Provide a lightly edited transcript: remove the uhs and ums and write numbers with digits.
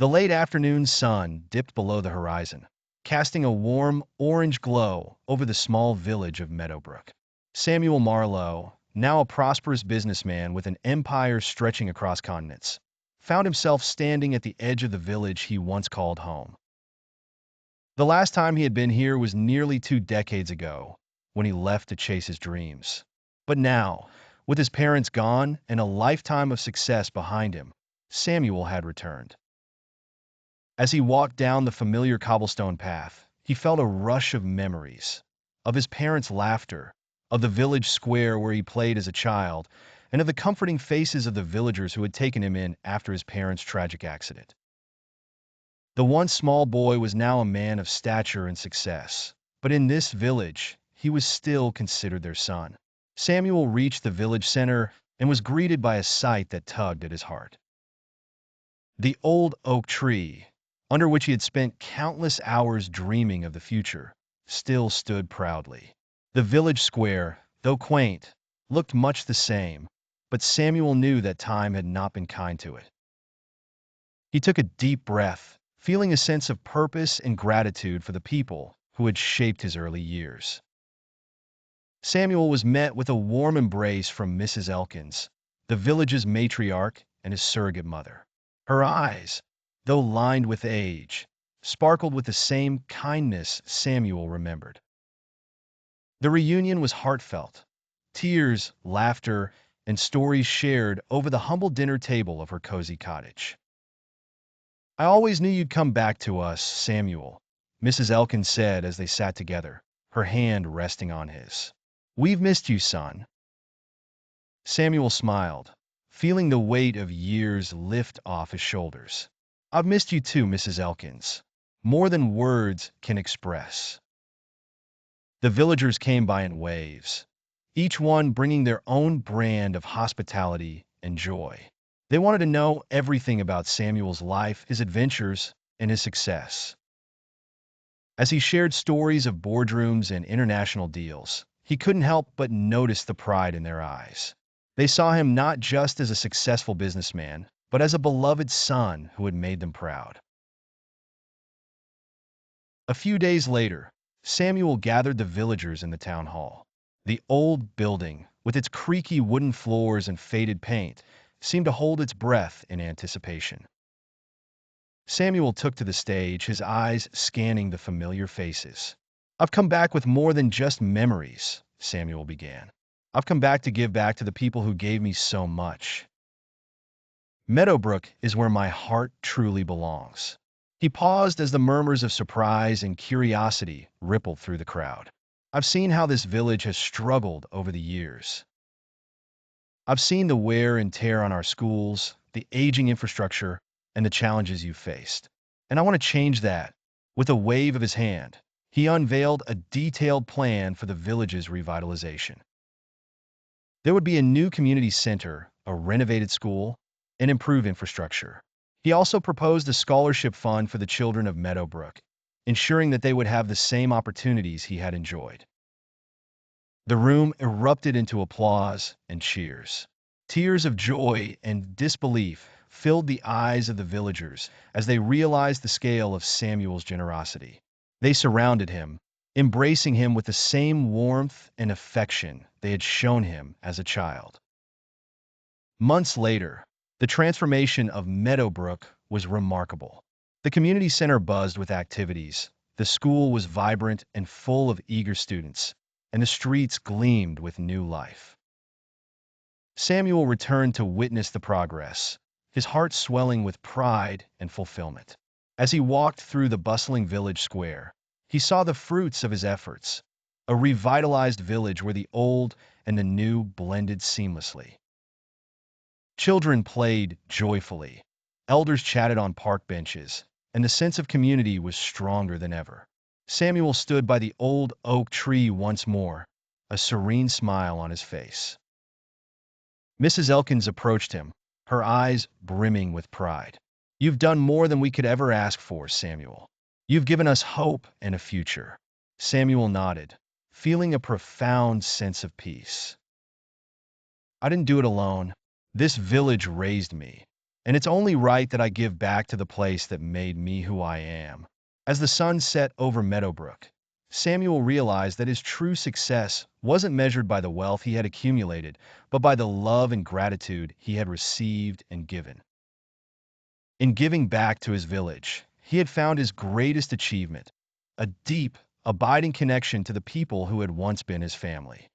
The late afternoon sun dipped below the horizon, casting a warm orange glow over the small village of Meadowbrook. Samuel Marlowe, now a prosperous businessman with an empire stretching across continents, found himself standing at the edge of the village he once called home. The last time he had been here was nearly 2 decades ago, when he left to chase his dreams. But now, with his parents gone and a lifetime of success behind him, Samuel had returned. As he walked down the familiar cobblestone path, he felt a rush of memories, of his parents' laughter, of the village square where he played as a child, and of the comforting faces of the villagers who had taken him in after his parents' tragic accident. The once small boy was now a man of stature and success, but in this village, he was still considered their son. Samuel reached the village center and was greeted by a sight that tugged at his heart. The old oak tree, under which he had spent countless hours dreaming of the future, still stood proudly. The village square, though quaint, looked much the same, but Samuel knew that time had not been kind to it. He took a deep breath, feeling a sense of purpose and gratitude for the people who had shaped his early years. Samuel was met with a warm embrace from Mrs. Elkins, the village's matriarch and his surrogate mother. Her eyes, though lined with age, sparkled with the same kindness Samuel remembered. The reunion was heartfelt. Tears, laughter, and stories shared over the humble dinner table of her cozy cottage. "I always knew you'd come back to us, Samuel," Mrs. Elkins said as they sat together, her hand resting on his. "We've missed you, son." Samuel smiled, feeling the weight of years lift off his shoulders. "I've missed you too, Mrs. Elkins. More than words can express." The villagers came by in waves, each one bringing their own brand of hospitality and joy. They wanted to know everything about Samuel's life, his adventures, and his success. As he shared stories of boardrooms and international deals, he couldn't help but notice the pride in their eyes. They saw him not just as a successful businessman, but as a beloved son who had made them proud. A few days later, Samuel gathered the villagers in the town hall. The old building, with its creaky wooden floors and faded paint, seemed to hold its breath in anticipation. Samuel took to the stage, his eyes scanning the familiar faces. "I've come back with more than just memories," Samuel began. "I've come back to give back to the people who gave me so much. Meadowbrook is where my heart truly belongs." He paused as the murmurs of surprise and curiosity rippled through the crowd. "I've seen how this village has struggled over the years. I've seen the wear and tear on our schools, the aging infrastructure, and the challenges you've faced. And I want to change that." With a wave of his hand, he unveiled a detailed plan for the village's revitalization. There would be a new community center, a renovated school, and improved infrastructure. He also proposed a scholarship fund for the children of Meadowbrook, ensuring that they would have the same opportunities he had enjoyed. The room erupted into applause and cheers. Tears of joy and disbelief filled the eyes of the villagers as they realized the scale of Samuel's generosity. They surrounded him, embracing him with the same warmth and affection they had shown him as a child. Months later, the transformation of Meadowbrook was remarkable. The community center buzzed with activities, the school was vibrant and full of eager students, and the streets gleamed with new life. Samuel returned to witness the progress, his heart swelling with pride and fulfillment. As he walked through the bustling village square, he saw the fruits of his efforts, a revitalized village where the old and the new blended seamlessly. Children played joyfully, elders chatted on park benches, and the sense of community was stronger than ever. Samuel stood by the old oak tree once more, a serene smile on his face. Mrs. Elkins approached him, her eyes brimming with pride. "You've done more than we could ever ask for, Samuel. You've given us hope and a future." Samuel nodded, feeling a profound sense of peace. "I didn't do it alone. This village raised me, and it's only right that I give back to the place that made me who I am." As the sun set over Meadowbrook, Samuel realized that his true success wasn't measured by the wealth he had accumulated, but by the love and gratitude he had received and given. In giving back to his village, he had found his greatest achievement, a deep, abiding connection to the people who had once been his family.